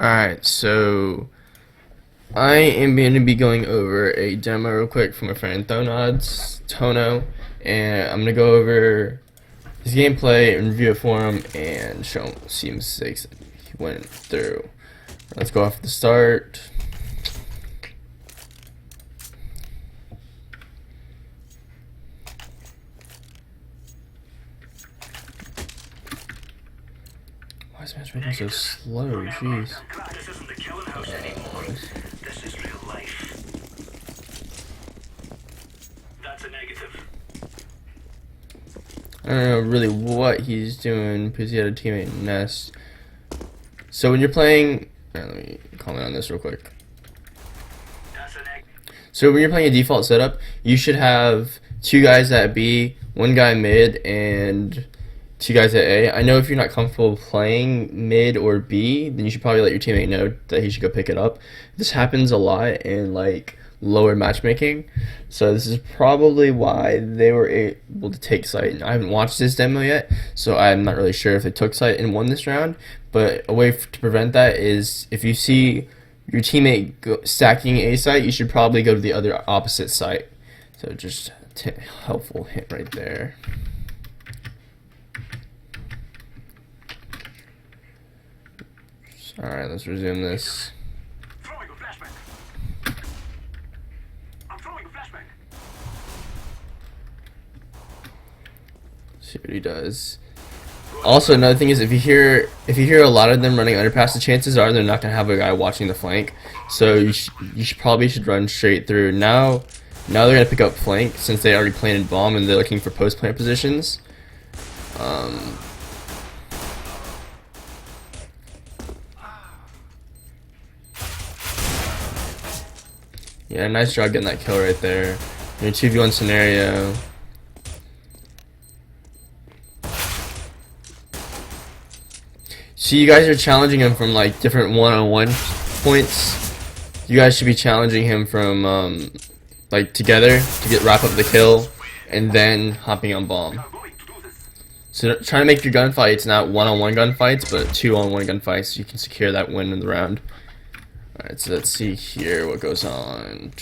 Alright, so I am going to be going over a demo real quick from my friend Thonodz, and I'm going to go over his gameplay and review it for him and show him some mistakes that he went through. Let's go off at the start. Why is matchmaking so slow? Jeez. This isn't the killing house anymore. This is real life. That's a negative. I don't know really what he's doing because he had a teammate nest. So when you're playing, let me comment on this real quick. So when you're playing a default setup, you should have two guys at B, one guy mid, and two guys at A. I know if you're not comfortable playing mid or B, then you should probably let your teammate know that he should go pick it up. This happens a lot in like lower matchmaking, so this is probably why they were able to take site. I haven't watched this demo yet, so I'm not really sure if they took site and won this round, but a way to prevent that is if you see your teammate stacking A site, you should probably go to the other opposite site. So just a helpful hint right there. Alright, let's resume this. Throwing a flashbang. I'm throwing a flashbang. See what he does. Also, another thing is if you hear a lot of them running underpass, the chances are they're not gonna have a guy watching the flank. So you probably should run straight through. Now they're gonna pick up flank since they already planted bomb and they're looking for post plant positions. Yeah, nice job getting that kill right there. In a 2v1 scenario. So you guys are challenging him from like different one-on-one points. You guys should be challenging him from like together to wrap up the kill and then hopping on bomb. So trying to make your gunfights not one-on-one gunfights, but two-on-one gunfights so you can secure that win in the round. Alright, so let's see here what goes on.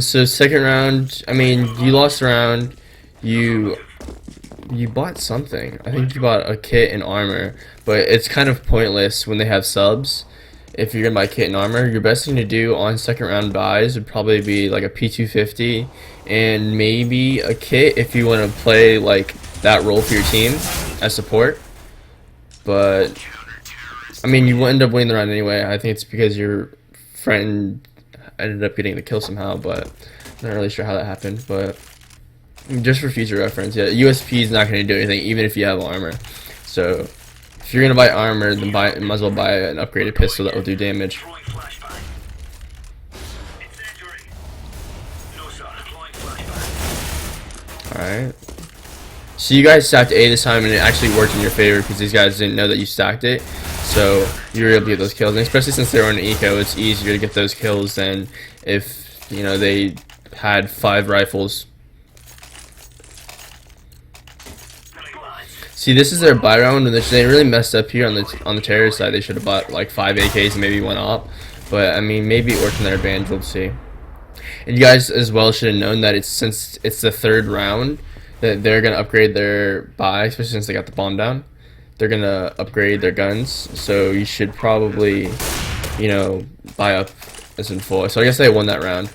So second round, I mean, you lost the round. You bought something. I think you bought a kit and armor, but it's kind of pointless when they have subs. If you're gonna buy kit and armor, your best thing to do on second round buys would probably be like a P250 and maybe a kit if you want to play like that role for your team as support. But I mean, you will end up winning the round anyway. I think it's because your friend ended up getting the kill somehow, but I'm not really sure how that happened. But just for future reference, yeah, USP is not going to do anything, even if you have armor. So if you're going to buy armor, then might as well buy an upgraded pistol that will do damage. Alright. So you guys stacked A this time, and it actually worked in your favor because these guys didn't know that you stacked it. So you were able to get those kills, and especially since they were on eco, it's easier to get those kills than if they had 5 rifles. See, this is their buy round, and they really messed up here on the terrorist side. They should have bought like 5 AKs and maybe 1 op, but I mean maybe it worked in their advantage. We'll see. And you guys as well should have known that since it's the 3rd round that they're gonna upgrade their buy, especially since they got the bomb down. They're gonna upgrade their guns, so you should probably, buy up as in full. So I guess they won that round.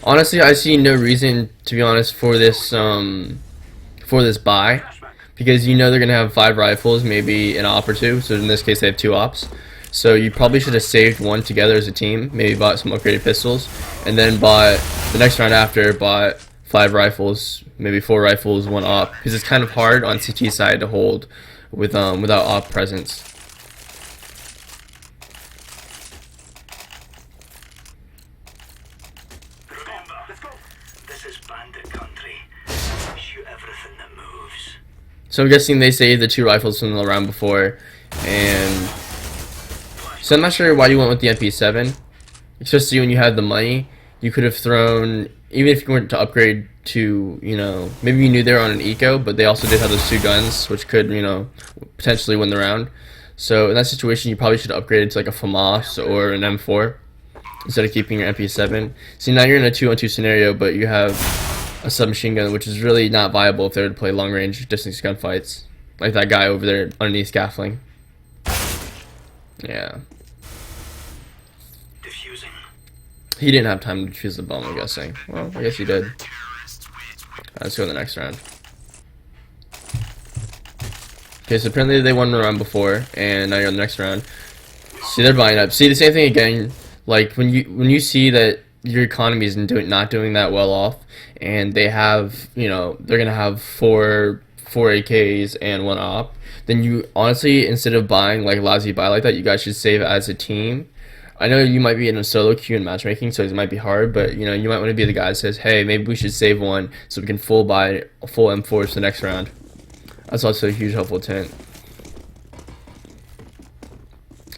Honestly, I see no reason, to be honest, for this buy, because they're gonna have 5 rifles, maybe an op or 2. So in this case, they have 2 ops. So you probably should have saved 1 together as a team, maybe bought some upgraded pistols, and then bought the next round after, bought 5 rifles, maybe 4 rifles, 1 op, because it's kind of hard on CT side to hold with without op presence. This is bandit country. Shoot everything that moves. So I'm guessing they saved the 2 rifles from the round before, and So I'm not sure why you went with the MP7, especially when you had the money. You could have thrown, even if you weren't to upgrade to, you know, maybe you knew they were on an eco, but they also did have those 2 guns, which could, you know, potentially win the round. So in that situation, you probably should upgrade to like a FAMAS or an M4 instead of keeping your MP7. See, now you're in a 2-on-2 scenario, but you have a submachine gun, which is really not viable if they were to play long-range distance gunfights, like that guy over there underneath scaffolding. Yeah. Diffusing. He didn't have time to defuse the bomb, I'm guessing. Well, I guess he did. Let's go to the next round. Okay, so apparently they won the round before, and now you're on the next round. See, they're buying up. See, the same thing again. Like when you see that your economy is not doing that well off, and they have, you know, they're gonna have four AKs and 1 op. Then you honestly, instead of buying like lousy buy like that, you guys should save as a team. I know you might be in a solo queue in matchmaking, so it might be hard, but you know, you might want to be the guy that says, hey, maybe we should save 1 so we can buy full M4s for the next round. That's also a huge helpful tint.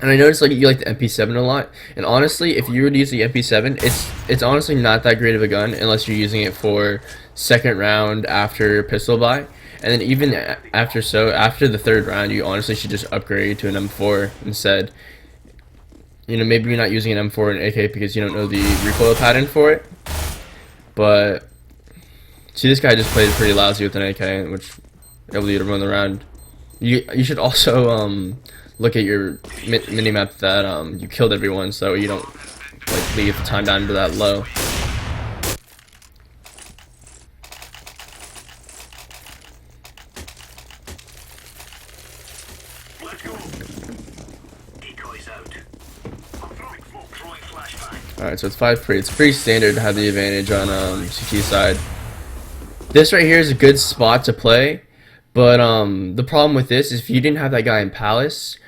And I noticed like you like the MP7 a lot, and honestly, if you were to use the MP7, it's honestly not that great of a gun unless you're using it for second round after pistol buy. And then even after the 3rd round, you honestly should just upgrade to an M4 instead. You know, maybe you're not using an M4 and AK because you don't know the recoil pattern for it. But see, this guy just played pretty lousy with an AK, which able to run the round. You should also look at your minimap that you killed everyone, so you don't like leave the time down to that low. Let's go. Decoys out. I'm throwing flashbang. Alright, so it's 5-3. It's pretty standard to have the advantage on CT side. This right here is a good spot to play, but the problem with this is if you didn't have that guy in Palace,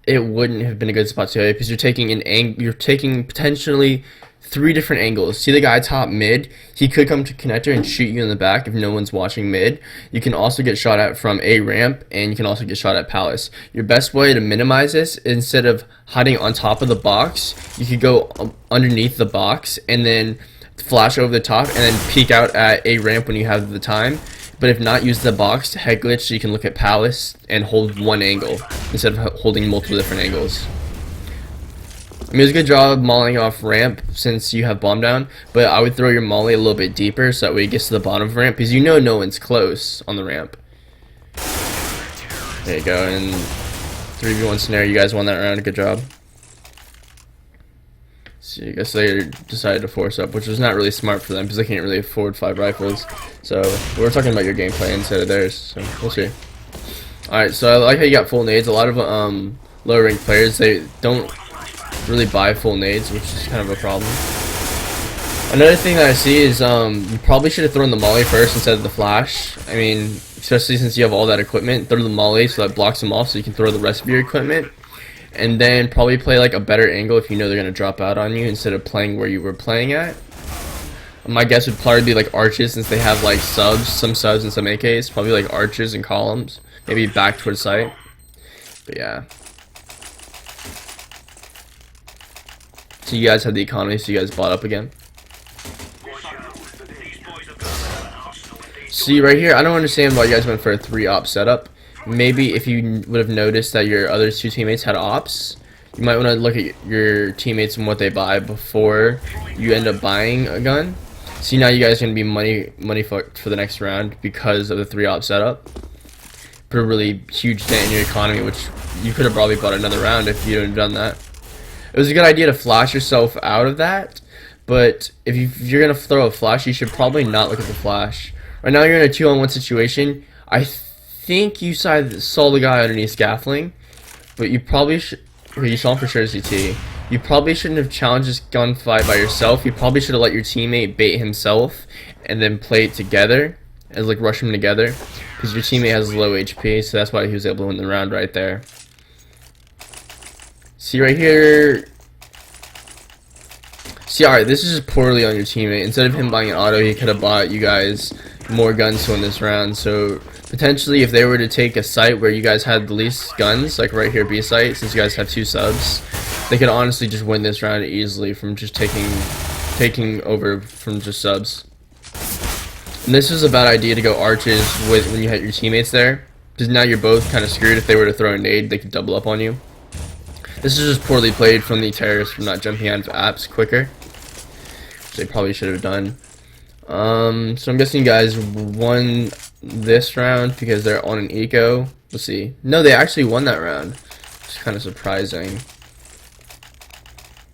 it wouldn't have been a good spot to play because you're taking potentially 3 different angles. See the guy top mid? He could come to connector and shoot you in the back if no one's watching mid. You can also get shot at from A ramp, and you can also get shot at Palace. Your best way to minimize this, instead of hiding on top of the box, you could go underneath the box and then flash over the top and then peek out at A ramp when you have the time. But if not, use the box to head glitch so you can look at Palace and hold 1 angle instead of holding multiple different angles. I mean, it was a good job mauling off ramp since you have bomb down, but I would throw your molly a little bit deeper so that way it gets to the bottom of the ramp because you know no one's close on the ramp. There you go, and 3v1 scenario, you guys won that round, good job. So I guess they decided to force up, which was not really smart for them because they can't really afford 5 rifles. So we're talking about your gameplay instead of theirs, so we'll see. Alright, so I like how you got full nades. A lot of lower ranked players, they don't really buy full nades, which is kind of a problem. Another thing that I see is you probably should have thrown the molly first instead of the flash. I mean, especially since you have all that equipment, throw the molly so that blocks them off so you can throw the rest of your equipment. And then probably play like a better angle if you know they're going to drop out on you instead of playing where you were playing at. My guess would probably be like arches since they have like subs, some subs and some AKs. Probably like arches and columns. Maybe back towards site. But yeah. So you guys have the economy, so you guys bought up again. See right here, I don't understand why you guys went for a 3-op setup. Maybe if you would have noticed that your other 2 teammates had ops, you might want to look at your teammates and what they buy before you end up buying a gun. See, now you guys are going to be money fucked for the next round because of the 3-op setup. Put a really huge dent in your economy, which you could have probably bought another round if you hadn't done that. It was a good idea to flash yourself out of that, but if you're going to throw a flash, you should probably not look at the flash. Right now you're in a 2-on-1 situation. I think you saw the guy underneath scaffolding, but you probably should. Okay, you saw him for sure as CT. You probably shouldn't have challenged this gunfight by yourself. You probably should have let your teammate bait himself and then play it together, as like rush them together, because your teammate has low HP, so that's why he was able to win the round right there. See right here. See, alright, this is just poorly on your teammate. Instead of him buying an auto, he could have bought you guys more guns to win this round. So potentially, if they were to take a site where you guys had the least guns, like right here B site, since you guys have 2 subs, they could honestly just win this round easily from just taking over from just subs. And this is a bad idea to go arches with when you had your teammates there, because now you're both kind of screwed. If they were to throw a nade, they could double up on you. This is just poorly played from the terrorists for not jumping out of apps quicker, which they probably should have done. So I'm guessing you guys won this round because they're on an eco. Let's see. No, they actually won that round. It's kind of surprising.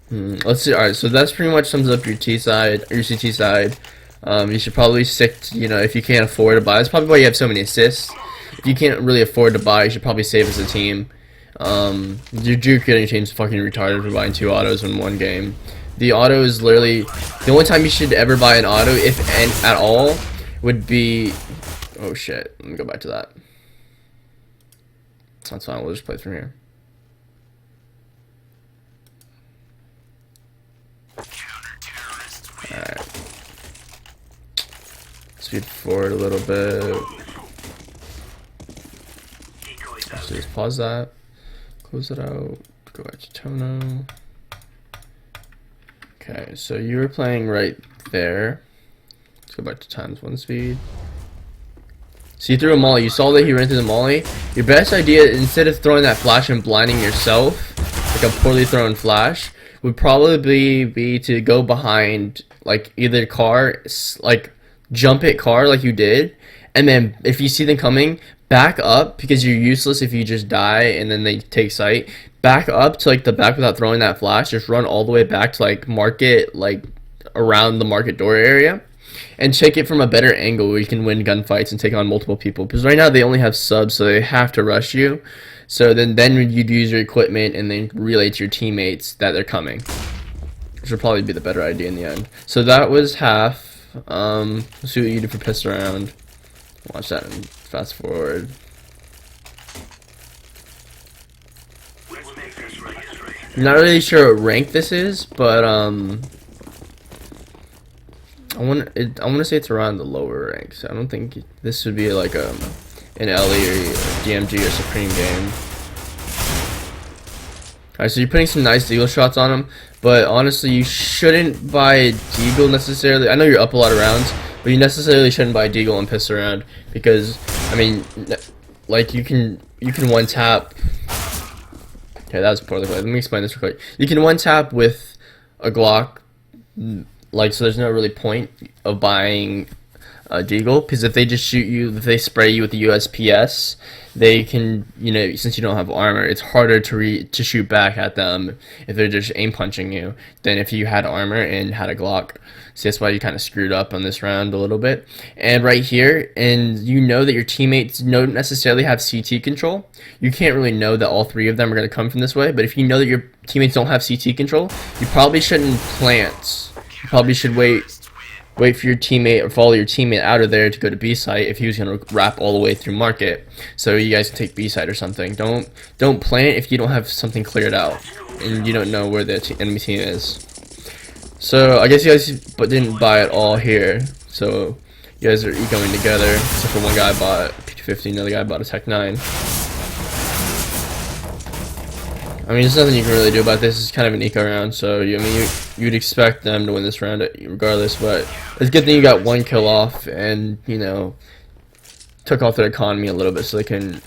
Let's see. Alright, so that's pretty much sums up your T side, or your CT side. You should probably stick to, if you can't afford to buy. That's probably why you have so many assists. If you can't really afford to buy, you should probably save as a team. Your juke getting your team's fucking retarded for buying 2 autos in one game. The auto is literally the only time you should ever buy an auto, if at all, would be. Oh shit! Let me go back to that. That's fine. We'll just play through here. Alright. Speed forward a little bit. Actually, just pause that. Close it out. Go back to Tono. Okay, so you were playing right there. Let's go back to ×1 speed. So you threw a molly. You saw that he ran through the molly. Your best idea, instead of throwing that flash and blinding yourself, like a poorly thrown flash, would probably be to go behind, like, either car, like, jump it car like you did, and then if you see them coming, back up, because you're useless if you just die and then they take sight. Back up to like the back without throwing that flash. Just run all the way back to like market, like around the market door area, and check it from a better angle where you can win gunfights and take on multiple people. Because right now they only have subs, so they have to rush you. So then you'd use your equipment and then relay to your teammates that they're coming, which would probably be the better idea in the end. So that was half. Let's see what you do for piss around. Watch that and fast forward. I'm not really sure what rank this is, but I want to say it's around the lower ranks. I don't think this would be like an LE or DMG or Supreme game. Alright, so you're putting some nice deagle shots on him, but honestly, you shouldn't buy a deagle necessarily. I know you're up a lot of rounds, but you necessarily shouldn't buy a deagle and piss around, because I mean, like you can one tap. Okay, that was poorly played. Let me explain this real quick. You can one tap with a Glock, like, so there's no really point of buying a deagle, because if they just shoot you, if they spray you with the USPS, they can, since you don't have armor, it's harder to shoot back at them if they're just aim punching you than if you had armor and had a Glock. So that's why you kind of screwed up on this round a little bit. And right here, and you know that your teammates don't necessarily have CT control. You can't really know that all 3 of them are going to come from this way, but if you know that your teammates don't have CT control, you probably shouldn't plant. You probably should wait for your teammate or follow your teammate out of there to go to B site if he was going to wrap all the way through market, so you guys can take B site or something. Don't plant if you don't have something cleared out and you don't know where the enemy team is. So I guess you guys didn't buy it all here, so you guys are ecoing together, except for one guy bought P250, another guy bought a Tech 9. I mean, there's nothing you can really do about this. It's kind of an eco round, so you'd expect them to win this round regardless. But it's a good thing you got 1 kill off, and took off their economy a little bit, so they can.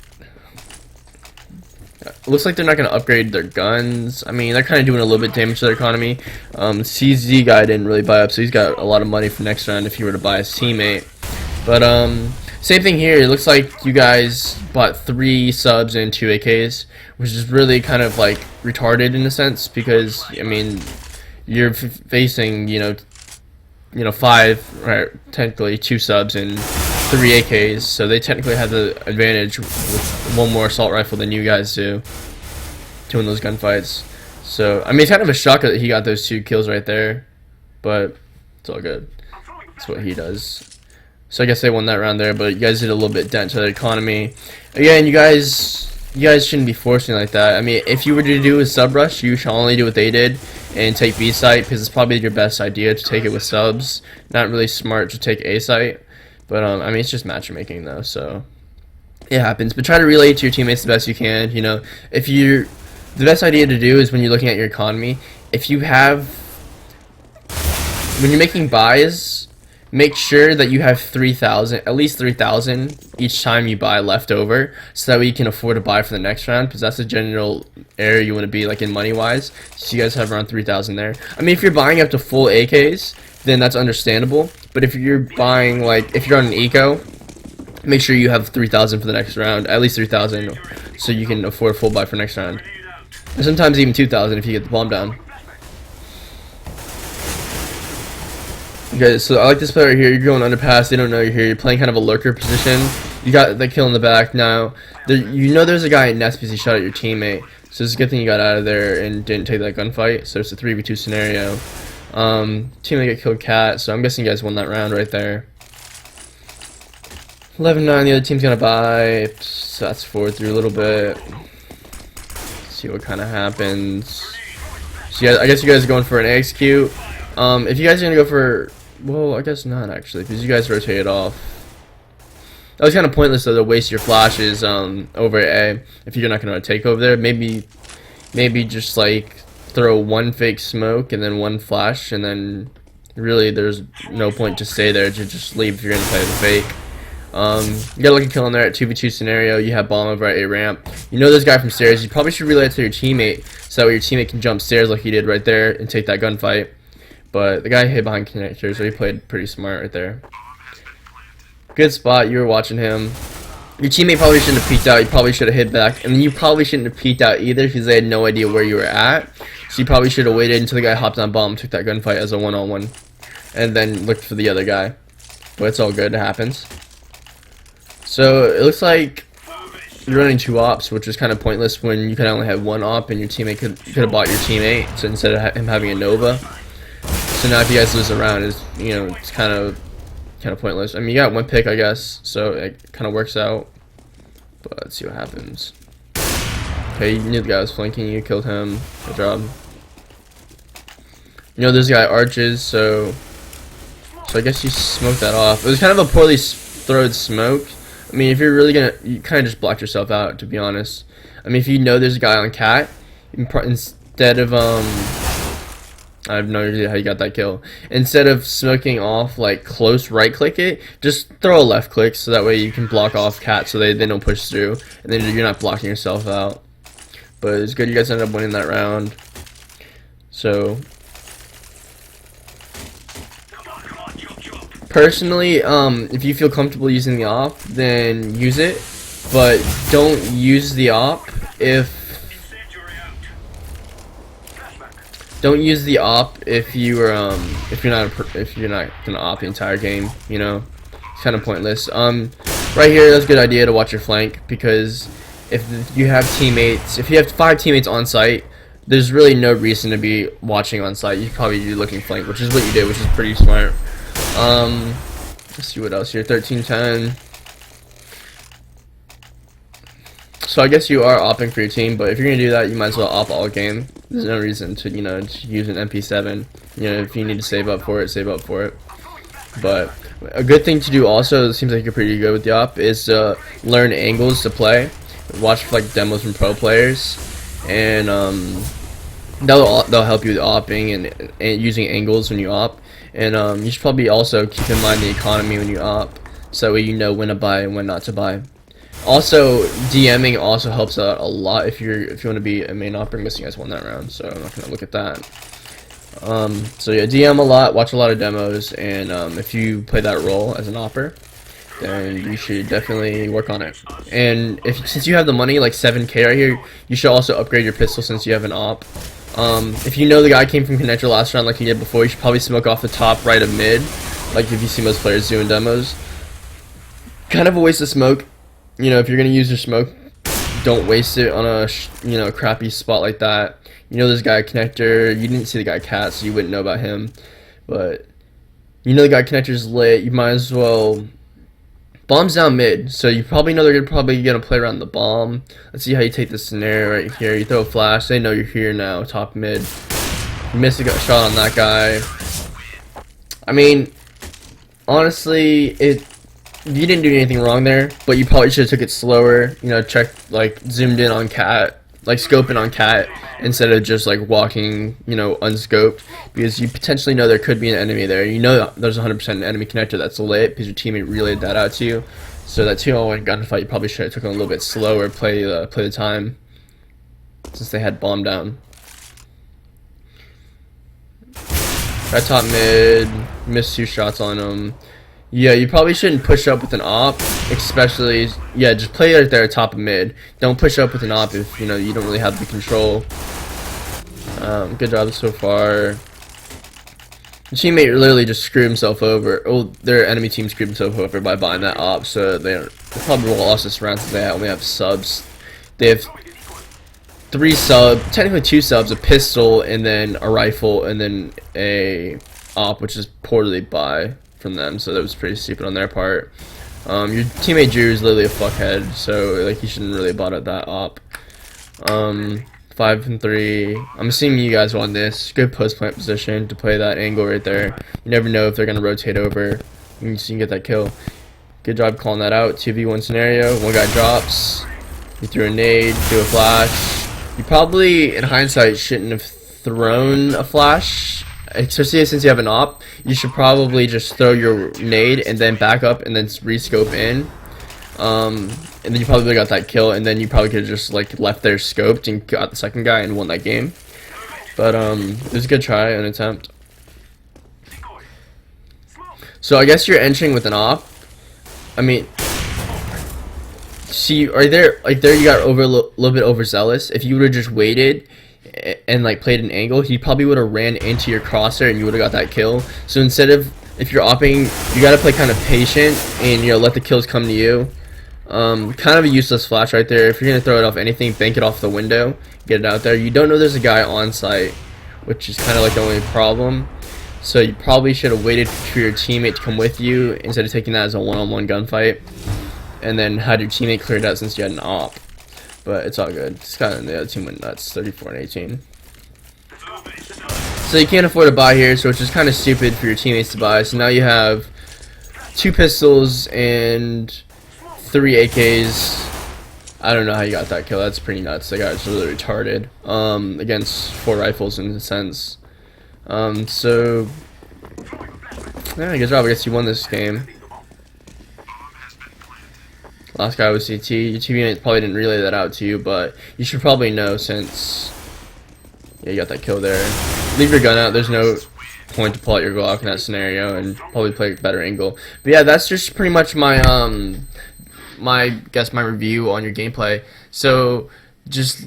It looks like they're not going to upgrade their guns. I mean, they're kind of doing a little bit damage to their economy. CZ guy didn't really buy up, so he's got a lot of money for next round if he were to buy his teammate. But same thing here. It looks like you guys bought 3 subs and 2 AKs, which is really kind of like retarded in a sense, because I mean, you're facing 5, right, technically 2 subs and 3 AKs, so they technically have the advantage with 1 more assault rifle than you guys do to win those gunfights. So I mean, it's kind of a shock that he got those 2 kills right there, but it's all good. That's what he does. So I guess they won that round there, but you guys did a little bit dent to their economy. Again, you guys shouldn't be forcing like that. I mean, if you were to do a sub rush, you should only do what they did and take B site, because it's probably your best idea to take it with subs. Not really smart to take A site, but I mean, it's just matchmaking though, so it happens. But try to relay to your teammates the best you can. If the best idea to do is when you're looking at your economy, if you have, when you're making buys, make sure that you have 3,000, at least 3,000 each time you buy left over, so that way you can afford to buy for the next round, because that's the general area you want to be like in money wise. So you guys have around 3,000 there. I mean, if you're buying up to full AKs, then that's understandable. But if you're buying, like, if you're on an eco, make sure you have 3,000 for the next round, at least 3,000, so you can afford full buy for next round. And sometimes even 2,000 if you get the bomb down. Okay, so I like this player right here. You're going underpass. They don't know you're here. You're playing kind of a lurker position. You got the kill in the back now. You know there's a guy in nest because he shot at your teammate. So it's a good thing you got out of there and didn't take that gunfight. So it's a 3v2 scenario. Teammate got killed cat. So I'm guessing you guys won that round right there. 11-9. The other team's gonna buy. So that's forward through a little bit. See what kind of happens. So yeah, I guess you guys are going for an execute. If you guys are gonna go for, well, I guess not actually, because you guys rotated off. That was kind of pointless though to waste your flashes over at A if you're not gonna take over there. Maybe just like throw one fake smoke and then one flash, and then really there's no point to stay there. To just leave if you're gonna play the fake. You got a lucky kill in there at 2v2 scenario. You have bomb over at A ramp. You know this guy from stairs. You probably should relay it to your teammate so that way your teammate can jump stairs like he did right there and take that gunfight. But the guy hid behind connectors, so he played pretty smart right there. Good spot. You were watching him. Your teammate probably shouldn't have peeked out. You probably should have hid back, and then you probably shouldn't have peeked out either because they had no idea where you were at. So you probably should have waited until the guy hopped on bomb, took that gunfight as a one-on-one, and then looked for the other guy. But it's all good. It happens. So it looks like you're running 2 ops, which is kind of pointless when you can only have 1 op, and your teammate could have bought your teammate. So instead of him having a Nova. So now if you guys lose a round, it's kind of pointless. I mean, you got 1 pick, I guess, so it kind of works out. But let's see what happens. Okay, you knew the guy was flanking you, killed him. Good job. You know this guy arches, so I guess you smoked that off. It was kind of a poorly thrown smoke. I mean, if you're really gonna, you kind of just blocked yourself out, to be honest. I mean, if you know there's a guy on cat, instead of I have no idea how you got that kill. Instead of smoking off, like, close right-click it, just throw a left-click so that way you can block off cat so they don't push through. And then you're not blocking yourself out. But it's good you guys ended up winning that round. So, personally, if you feel comfortable using the op, then use it. But don't use the op if you're not gonna op the entire game. You know, it's kind of pointless. Right here, that's a good idea to watch your flank, because if you have 5 teammates on site, there's really no reason to be watching on site. You should probably be looking flank, which is what you did, which is pretty smart. Let's see what else here. 13-10. So I guess you are opping for your team, but if you're gonna do that, you might as well op all game. There's no reason to, to use an MP7. If you need to save up for it, save up for it. But a good thing to do also, it seems like you're pretty good with the op, is learn angles to play. Watch like demos from pro players, and they'll help you with opping and using angles when you op. And you should probably also keep in mind the economy when you op, so that way you know when to buy and when not to buy. Also, DMing also helps out a lot if you want to be a main opper. I'm guessing you guys won that round, so I'm not gonna look at that. So yeah, DM a lot, watch a lot of demos, and if you play that role as an opper, then you should definitely work on it. And since you have the money, like 7K right here, you should also upgrade your pistol since you have an op. If you know the guy came from connector last round like he did before, you should probably smoke off the top right of mid, like if you see most players doing demos. Kind of a waste of smoke. If you're gonna use your smoke, don't waste it on a crappy spot like that. This guy connector, you didn't see the guy cat, so you wouldn't know about him. But the guy connector's lit, you might as well. Bomb's down mid, so you probably know they're probably gonna play around the bomb. Let's see how you take this scenario right here. You throw a flash, they know you're here now, top mid. You missed a shot on that guy. I mean, honestly, you didn't do anything wrong there, but you probably should have took it slower. Check, like, zoomed in on cat like scoping on cat instead of just like walking, unscoped, because you potentially know there could be an enemy there. You know there's 100% an enemy connector that's lit because your teammate relayed that out to you. So that 2-on-1 gunfight, you probably should have took it a little bit slower, play the time, since they had bomb down. Right top mid, missed 2 shots on him. Yeah, you probably shouldn't push up with an op, especially, yeah, just play right there top of mid. Don't push up with an op if, you don't really have the control. Good job so far. The teammate literally just screwed himself over. Oh, their enemy team screwed himself over by buying that op, so they probably lost this round since they only have subs. They have 3 subs, technically 2 subs, a pistol, and then a rifle, and then a op, which is poorly buy from them, so that was pretty stupid on their part. Your teammate Drew is literally a fuckhead, so like he shouldn't really have bought at that op. 5 and 3. I'm assuming you guys want this. Good post plant position to play that angle right there. You never know if they're gonna rotate over. You can get that kill. Good job calling that out. 2v1 scenario. One guy drops. You threw a nade, threw a flash. You probably, in hindsight, shouldn't have thrown a flash, especially since you have an op. You should probably just throw your nade and then back up and then rescope in. And then you probably got that kill, and then you probably could have just like left there scoped and got the second guy and won that game. But it was a good try, an attempt. So I guess you're entering with an op. I mean, see, right there, like there you got a little bit overzealous. If you would have just waited and like played an angle, he probably would have ran into your crosshair and you would have got that kill. So instead of, if you're opping, you gotta play kind of patient and let the kills come to you. Kind of a useless flash right there. If you're gonna throw it off anything, bank it off the window, get it out there. You don't know there's a guy on site, which is kind of like the only problem. So you probably should have waited for your teammate to come with you instead of taking that as a one-on-one gunfight, and then had your teammate cleared out since you had an op. But it's all good. It's kind of the other team went nuts, 34 and 18. So you can't afford to buy here, so it's just kind of stupid for your teammates to buy. So now you have 2 pistols and 3 AKs. I don't know how you got that kill. That's pretty nuts. That guy's really retarded. Against 4 rifles in a sense. So yeah, good job. I guess you won this game. Last guy was CT. Your teammate probably didn't relay that out to you, but you should probably know since you got that kill there. Leave your gun out. There's no point to pull out your Glock in that scenario, and probably play a better angle. But yeah, that's just pretty much my my review on your gameplay. So just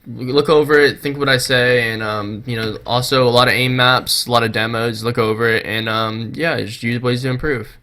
look over it, think what I say, and also a lot of aim maps, a lot of demos. Look over it, and yeah, just use ways to improve.